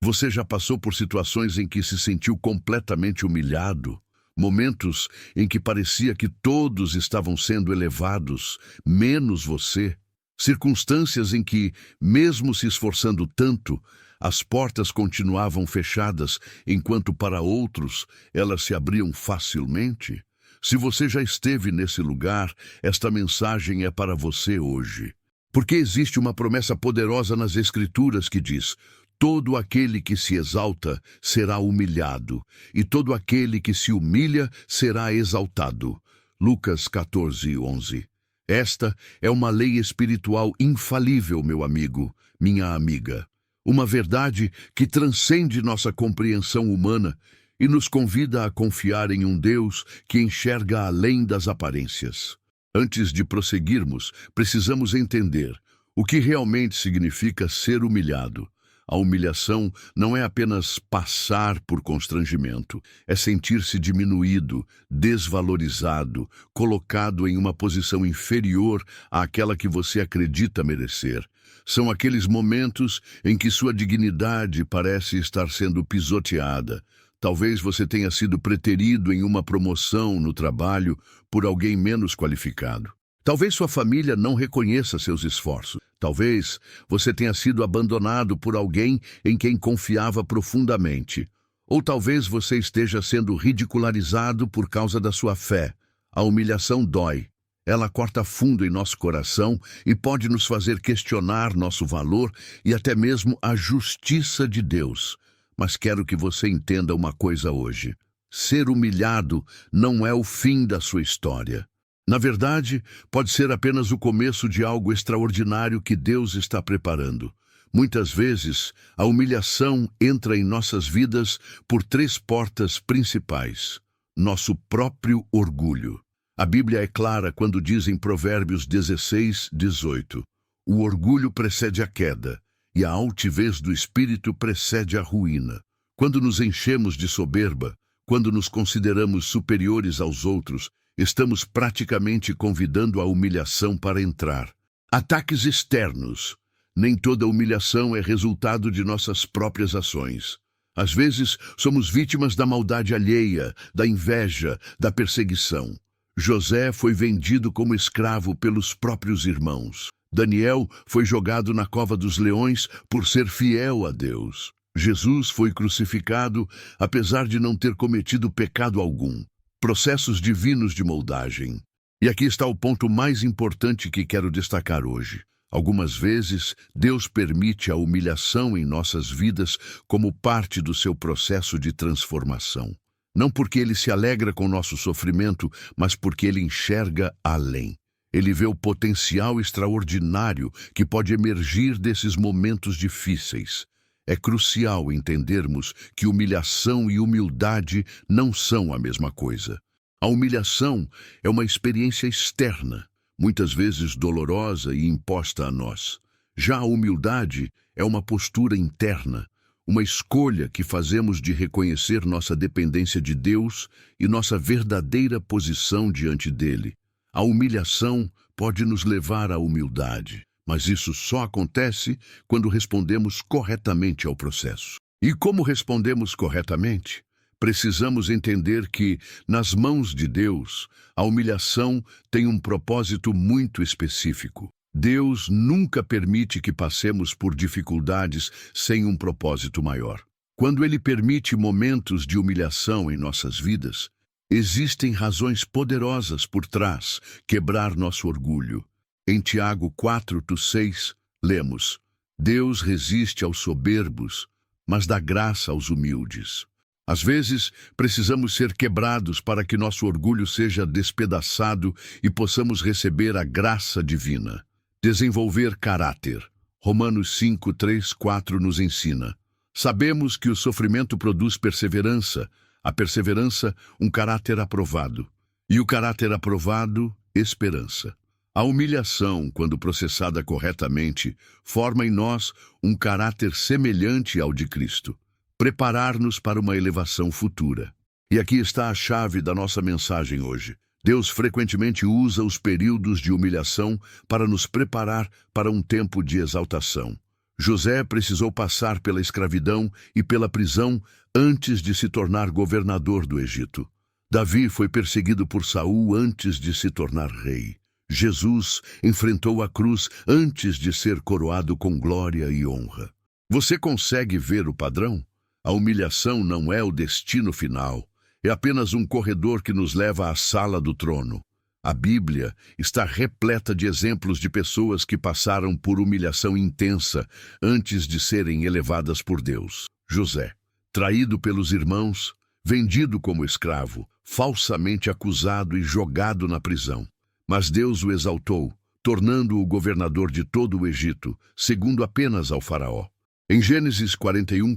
Você já passou por situações em que se sentiu completamente humilhado? Momentos em que parecia que todos estavam sendo elevados, menos você? Circunstâncias em que, mesmo se esforçando tanto, as portas continuavam fechadas, enquanto para outros elas se abriam facilmente? Se você já esteve nesse lugar, esta mensagem é para você hoje. Porque existe uma promessa poderosa nas Escrituras que diz: todo aquele que se exalta será humilhado, e todo aquele que se humilha será exaltado. Lucas 14:11. Esta é uma lei espiritual infalível, meu amigo, minha amiga. Uma verdade que transcende nossa compreensão humana e nos convida a confiar em um Deus que enxerga além das aparências. Antes de prosseguirmos, precisamos entender o que realmente significa ser humilhado. A humilhação não é apenas passar por constrangimento, é sentir-se diminuído, desvalorizado, colocado em uma posição inferior àquela que você acredita merecer. São aqueles momentos em que sua dignidade parece estar sendo pisoteada. Talvez você tenha sido preterido em uma promoção no trabalho por alguém menos qualificado. Talvez sua família não reconheça seus esforços. Talvez você tenha sido abandonado por alguém em quem confiava profundamente. Ou talvez você esteja sendo ridicularizado por causa da sua fé. A humilhação dói. Ela corta fundo em nosso coração e pode nos fazer questionar nosso valor e até mesmo a justiça de Deus. Mas quero que você entenda uma coisa hoje. Ser humilhado não é o fim da sua história. Na verdade, pode ser apenas o começo de algo extraordinário que Deus está preparando. Muitas vezes, a humilhação entra em nossas vidas por 3 portas principais. Nosso próprio orgulho. A Bíblia é clara quando diz em Provérbios 16:18: o orgulho precede a queda, e a altivez do espírito precede a ruína. Quando nos enchemos de soberba, quando nos consideramos superiores aos outros, estamos praticamente convidando a humilhação para entrar. Ataques externos. Nem toda humilhação é resultado de nossas próprias ações. Às vezes, somos vítimas da maldade alheia, da inveja, da perseguição. José foi vendido como escravo pelos próprios irmãos. Daniel foi jogado na cova dos leões por ser fiel a Deus. Jesus foi crucificado apesar de não ter cometido pecado algum. Processos divinos de moldagem. E aqui está o ponto mais importante que quero destacar hoje. Algumas vezes, Deus permite a humilhação em nossas vidas como parte do seu processo de transformação. Não porque Ele se alegra com nosso sofrimento, mas porque Ele enxerga além. Ele vê o potencial extraordinário que pode emergir desses momentos difíceis. É crucial entendermos que humilhação e humildade não são a mesma coisa. A humilhação é uma experiência externa, muitas vezes dolorosa e imposta a nós. Já a humildade é uma postura interna, uma escolha que fazemos de reconhecer nossa dependência de Deus e nossa verdadeira posição diante dele. A humilhação pode nos levar à humildade, mas isso só acontece quando respondemos corretamente ao processo. E como respondemos corretamente? Precisamos entender que, nas mãos de Deus, a humilhação tem um propósito muito específico. Deus nunca permite que passemos por dificuldades sem um propósito maior. Quando Ele permite momentos de humilhação em nossas vidas, existem razões poderosas por trás, quebrar nosso orgulho. Em Tiago 4:6, lemos: Deus resiste aos soberbos, mas dá graça aos humildes. Às vezes, precisamos ser quebrados para que nosso orgulho seja despedaçado e possamos receber a graça divina. Desenvolver caráter. Romanos 5:3-4 nos ensina: sabemos que o sofrimento produz perseverança, a perseverança, um caráter aprovado, e o caráter aprovado, esperança. A humilhação, quando processada corretamente, forma em nós um caráter semelhante ao de Cristo. Preparar-nos para uma elevação futura. E aqui está a chave da nossa mensagem hoje. Deus frequentemente usa os períodos de humilhação para nos preparar para um tempo de exaltação. José precisou passar pela escravidão e pela prisão antes de se tornar governador do Egito. Davi foi perseguido por Saul antes de se tornar rei. Jesus enfrentou a cruz antes de ser coroado com glória e honra. Você consegue ver o padrão? A humilhação não é o destino final, é apenas um corredor que nos leva à sala do trono. A Bíblia está repleta de exemplos de pessoas que passaram por humilhação intensa antes de serem elevadas por Deus. José, traído pelos irmãos, vendido como escravo, falsamente acusado e jogado na prisão. Mas Deus o exaltou, tornando-o governador de todo o Egito, segundo apenas ao faraó. Em Gênesis 41,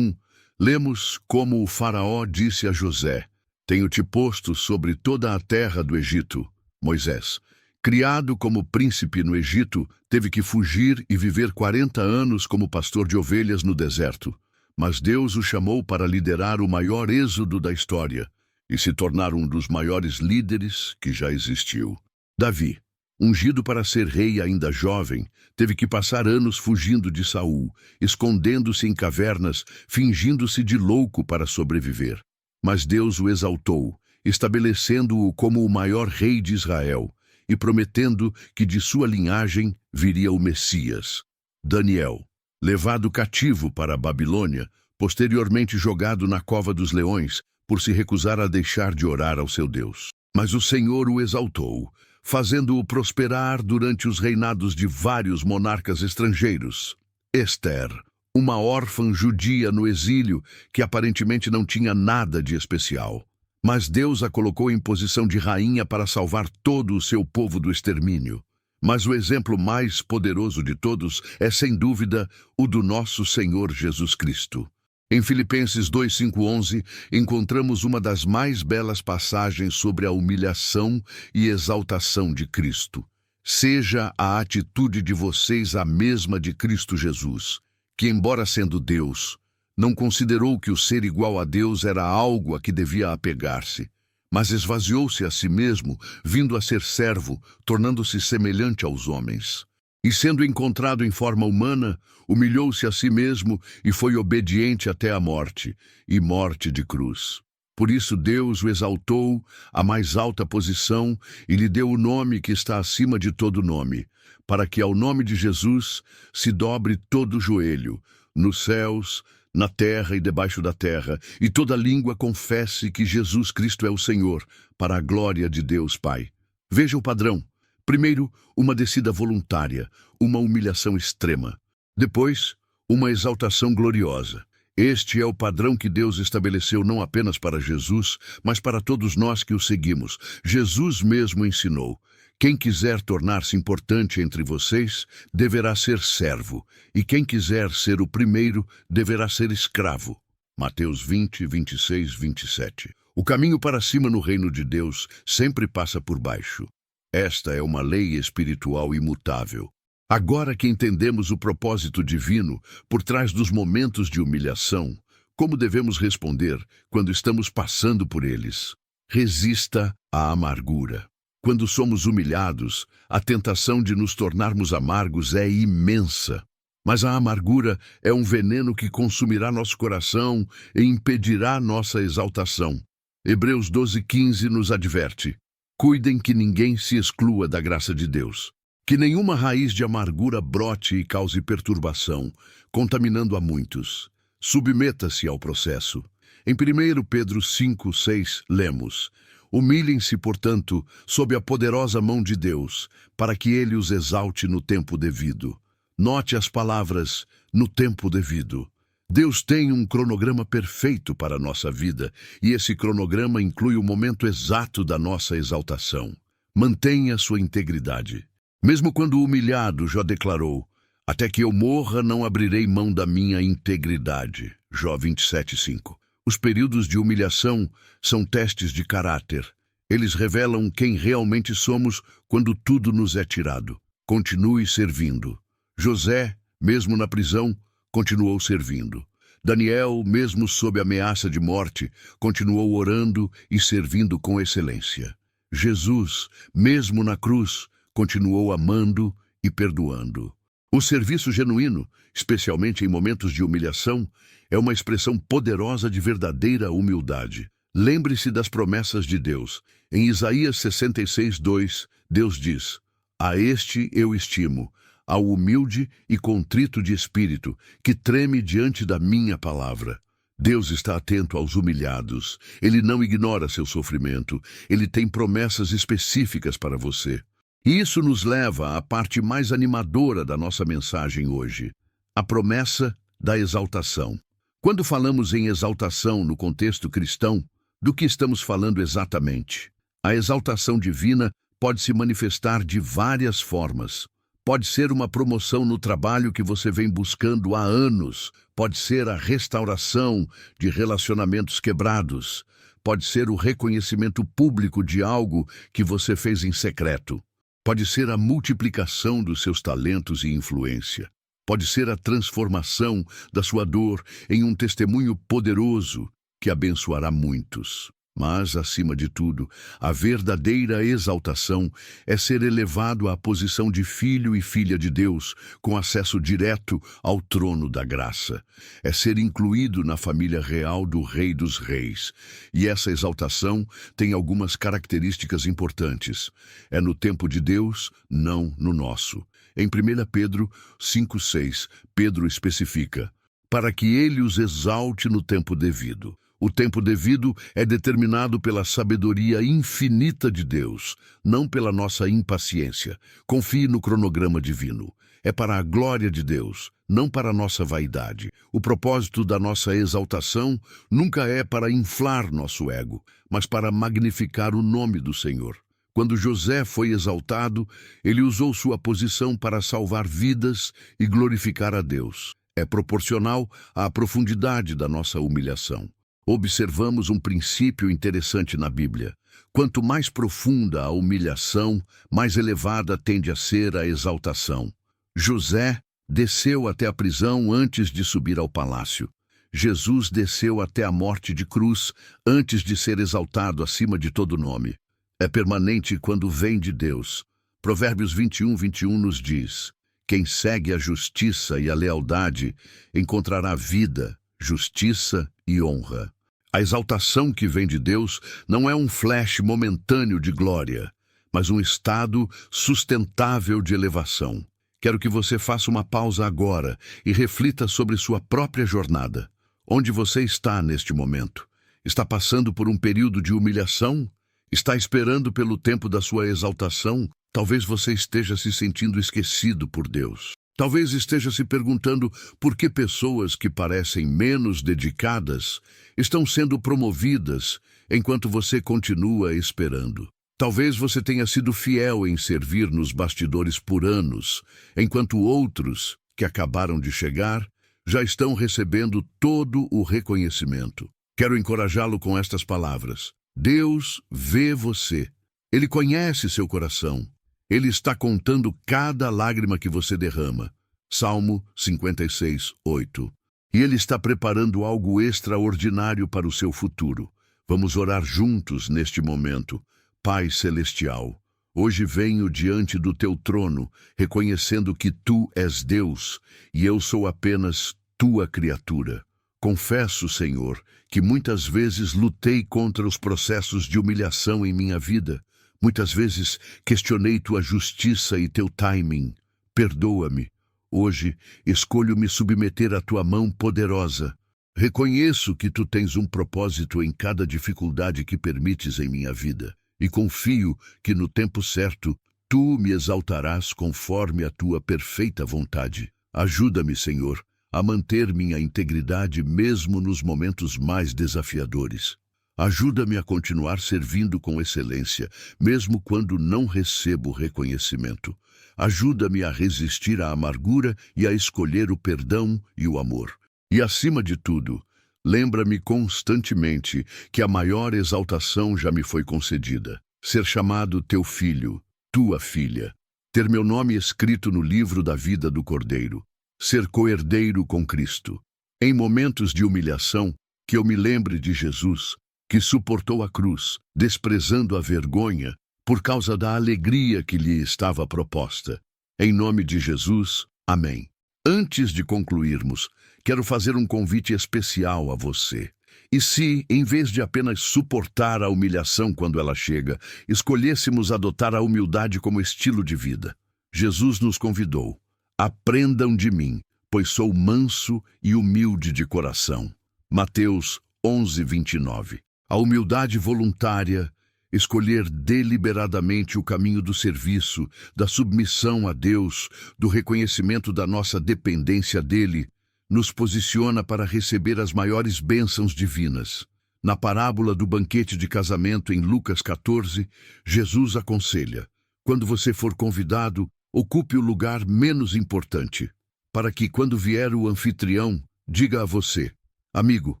lemos como o faraó disse a José: "Tenho-te posto sobre toda a terra do Egito." Moisés, criado como príncipe no Egito, teve que fugir e viver 40 anos como pastor de ovelhas no deserto. Mas Deus o chamou para liderar o maior êxodo da história e se tornar um dos maiores líderes que já existiu. Davi, ungido para ser rei ainda jovem, teve que passar anos fugindo de Saul, escondendo-se em cavernas, fingindo-se de louco para sobreviver. Mas Deus o exaltou, estabelecendo-o como o maior rei de Israel e prometendo que de sua linhagem viria o Messias. Daniel, levado cativo para a Babilônia, posteriormente jogado na cova dos leões, por se recusar a deixar de orar ao seu Deus. Mas o Senhor o exaltou, fazendo-o prosperar durante os reinados de vários monarcas estrangeiros. Ester, uma órfã judia no exílio que aparentemente não tinha nada de especial. Mas Deus a colocou em posição de rainha para salvar todo o seu povo do extermínio. Mas o exemplo mais poderoso de todos é, sem dúvida, o do nosso Senhor Jesus Cristo. Em Filipenses 2:5-11, encontramos uma das mais belas passagens sobre a humilhação e exaltação de Cristo. Seja a atitude de vocês a mesma de Cristo Jesus, que, embora sendo Deus, não considerou que o ser igual a Deus era algo a que devia apegar-se, mas esvaziou-se a si mesmo, vindo a ser servo, tornando-se semelhante aos homens. E sendo encontrado em forma humana, humilhou-se a si mesmo e foi obediente até a morte, e morte de cruz. Por isso Deus o exaltou à mais alta posição e lhe deu o nome que está acima de todo nome, para que ao nome de Jesus se dobre todo o joelho, nos céus, na terra e debaixo da terra, e toda língua confesse que Jesus Cristo é o Senhor, para a glória de Deus Pai. Veja o padrão. Primeiro, uma descida voluntária, uma humilhação extrema. Depois, uma exaltação gloriosa. Este é o padrão que Deus estabeleceu não apenas para Jesus, mas para todos nós que o seguimos. Jesus mesmo ensinou: quem quiser tornar-se importante entre vocês, deverá ser servo, e quem quiser ser o primeiro, deverá ser escravo. Mateus 20, 26, 27. O caminho para cima no reino de Deus sempre passa por baixo. Esta é uma lei espiritual imutável. Agora que entendemos o propósito divino por trás dos momentos de humilhação, como devemos responder quando estamos passando por eles? Resista à amargura. Quando somos humilhados, a tentação de nos tornarmos amargos é imensa. Mas a amargura é um veneno que consumirá nosso coração e impedirá nossa exaltação. Hebreus 12:15 nos adverte: cuidem que ninguém se exclua da graça de Deus, que nenhuma raiz de amargura brote e cause perturbação, contaminando a muitos. Submeta-se ao processo. Em 1 Pedro 5:6 lemos: humilhem-se, portanto, sob a poderosa mão de Deus, para que ele os exalte no tempo devido. Note as palavras "no tempo devido". Deus tem um cronograma perfeito para a nossa vida, e esse cronograma inclui o momento exato da nossa exaltação. Mantenha sua integridade. Mesmo quando humilhado, Jó declarou: até que eu morra, não abrirei mão da minha integridade. Jó 27:5. Os períodos de humilhação são testes de caráter. Eles revelam quem realmente somos quando tudo nos é tirado. Continue servindo. José, mesmo na prisão, continuou servindo. Daniel, mesmo sob ameaça de morte, continuou orando e servindo com excelência. Jesus, mesmo na cruz, continuou amando e perdoando. O serviço genuíno, especialmente em momentos de humilhação, é uma expressão poderosa de verdadeira humildade. Lembre-se das promessas de Deus. Em Isaías 66:2, Deus diz: "A este eu estimo, ao humilde e contrito de espírito, que treme diante da minha palavra." Deus está atento aos humilhados. Ele não ignora seu sofrimento. Ele tem promessas específicas para você. E isso nos leva à parte mais animadora da nossa mensagem hoje: a promessa da exaltação. Quando falamos em exaltação no contexto cristão, do que estamos falando exatamente? A exaltação divina pode se manifestar de várias formas. Pode ser uma promoção no trabalho que você vem buscando há anos. Pode ser a restauração de relacionamentos quebrados. Pode ser o reconhecimento público de algo que você fez em secreto. Pode ser a multiplicação dos seus talentos e influência. Pode ser a transformação da sua dor em um testemunho poderoso que abençoará muitos. Mas, acima de tudo, a verdadeira exaltação é ser elevado à posição de filho e filha de Deus, com acesso direto ao trono da graça. É ser incluído na família real do Rei dos Reis. E essa exaltação tem algumas características importantes. É no tempo de Deus, não no nosso. Em 1 Pedro 5:6, Pedro especifica: "Para que ele os exalte no tempo devido." O tempo devido é determinado pela sabedoria infinita de Deus, não pela nossa impaciência. Confie no cronograma divino. É para a glória de Deus, não para a nossa vaidade. O propósito da nossa exaltação nunca é para inflar nosso ego, mas para magnificar o nome do Senhor. Quando José foi exaltado, ele usou sua posição para salvar vidas e glorificar a Deus. É proporcional à profundidade da nossa humilhação. Observamos um princípio interessante na Bíblia. Quanto mais profunda a humilhação, mais elevada tende a ser a exaltação. José desceu até a prisão antes de subir ao palácio. Jesus desceu até a morte de cruz antes de ser exaltado acima de todo nome. É permanente quando vem de Deus. Provérbios 21:21 nos diz: "Quem segue a justiça e a lealdade encontrará vida, justiça e honra." A exaltação que vem de Deus não é um flash momentâneo de glória, mas um estado sustentável de elevação. Quero que você faça uma pausa agora e reflita sobre sua própria jornada. Onde você está neste momento? Está passando por um período de humilhação? Está esperando pelo tempo da sua exaltação? Talvez você esteja se sentindo esquecido por Deus. Talvez esteja se perguntando por que pessoas que parecem menos dedicadas estão sendo promovidas enquanto você continua esperando. Talvez você tenha sido fiel em servir nos bastidores por anos, enquanto outros, que acabaram de chegar, já estão recebendo todo o reconhecimento. Quero encorajá-lo com estas palavras: Deus vê você. Ele conhece seu coração. Ele está contando cada lágrima que você derrama. Salmo 56:8. E Ele está preparando algo extraordinário para o seu futuro. Vamos orar juntos neste momento. Pai Celestial, hoje venho diante do Teu trono, reconhecendo que Tu és Deus e eu sou apenas Tua criatura. Confesso, Senhor, que muitas vezes lutei contra os processos de humilhação em minha vida. Muitas vezes questionei Tua justiça e Teu timing. Perdoa-me. Hoje escolho me submeter à Tua mão poderosa. Reconheço que Tu tens um propósito em cada dificuldade que permites em minha vida. E confio que no tempo certo Tu me exaltarás conforme a Tua perfeita vontade. Ajuda-me, Senhor, a manter minha integridade mesmo nos momentos mais desafiadores. Ajuda-me a continuar servindo com excelência, mesmo quando não recebo reconhecimento. Ajuda-me a resistir à amargura e a escolher o perdão e o amor. E, acima de tudo, lembra-me constantemente que a maior exaltação já me foi concedida: ser chamado Teu filho, Tua filha, ter meu nome escrito no livro da vida do Cordeiro, ser coerdeiro com Cristo. Em momentos de humilhação, que eu me lembre de Jesus, que suportou a cruz, desprezando a vergonha, por causa da alegria que lhe estava proposta. Em nome de Jesus, Amém. Antes de concluirmos, quero fazer um convite especial a você. E se, em vez de apenas suportar a humilhação quando ela chega, escolhêssemos adotar a humildade como estilo de vida? Jesus nos convidou: aprendam de mim, pois sou manso e humilde de coração. Mateus 11:29. A humildade voluntária, escolher deliberadamente o caminho do serviço, da submissão a Deus, do reconhecimento da nossa dependência dele, nos posiciona para receber as maiores bênçãos divinas. Na parábola do banquete de casamento em Lucas 14, Jesus aconselha: quando você for convidado, ocupe o lugar menos importante, para que, quando vier o anfitrião, diga a você: amigo,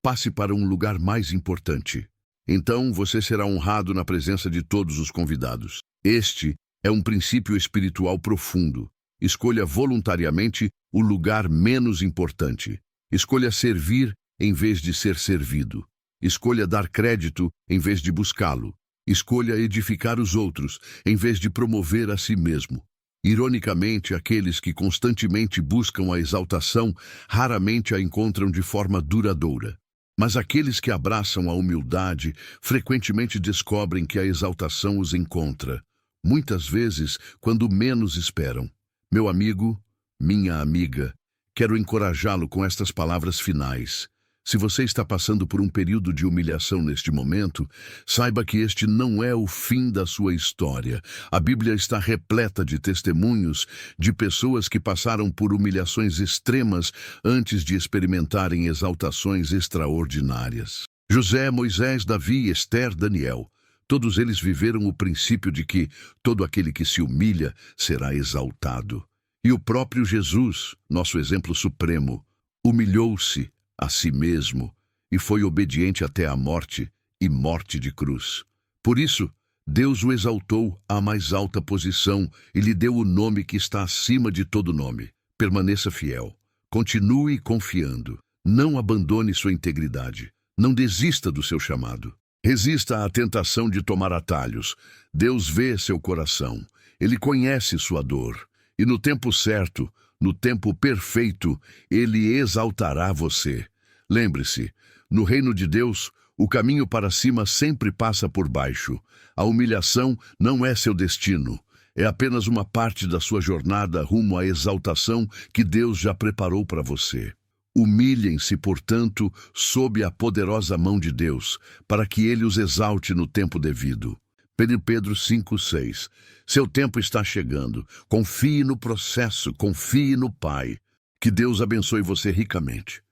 passe para um lugar mais importante. Então você será honrado na presença de todos os convidados. Este é um princípio espiritual profundo. Escolha voluntariamente o lugar menos importante. Escolha servir em vez de ser servido. Escolha dar crédito em vez de buscá-lo. Escolha edificar os outros em vez de promover a si mesmo. Ironicamente, aqueles que constantemente buscam a exaltação raramente a encontram de forma duradoura. Mas aqueles que abraçam a humildade frequentemente descobrem que a exaltação os encontra, muitas vezes quando menos esperam. Meu amigo, minha amiga, quero encorajá-lo com estas palavras finais. Se você está passando por um período de humilhação neste momento, saiba que este não é o fim da sua história. A Bíblia está repleta de testemunhos de pessoas que passaram por humilhações extremas antes de experimentarem exaltações extraordinárias. José, Moisés, Davi, Esther, Daniel. Todos eles viveram o princípio de que todo aquele que se humilha será exaltado. E o próprio Jesus, nosso exemplo supremo, humilhou-se a si mesmo e foi obediente até a morte e morte de cruz. Por isso, Deus o exaltou à mais alta posição e lhe deu o nome que está acima de todo nome. Permaneça fiel. Continue confiando. Não abandone sua integridade. Não desista do seu chamado. Resista à tentação de tomar atalhos. Deus vê seu coração. Ele conhece sua dor. E no tempo certo, no tempo perfeito, Ele exaltará você. Lembre-se, no reino de Deus, o caminho para cima sempre passa por baixo. A humilhação não é seu destino. É apenas uma parte da sua jornada rumo à exaltação que Deus já preparou para você. Humilhem-se, portanto, sob a poderosa mão de Deus, para que Ele os exalte no tempo devido. Pedro 5:6. Seu tempo está chegando. Confie no processo, confie no Pai. Que Deus abençoe você ricamente.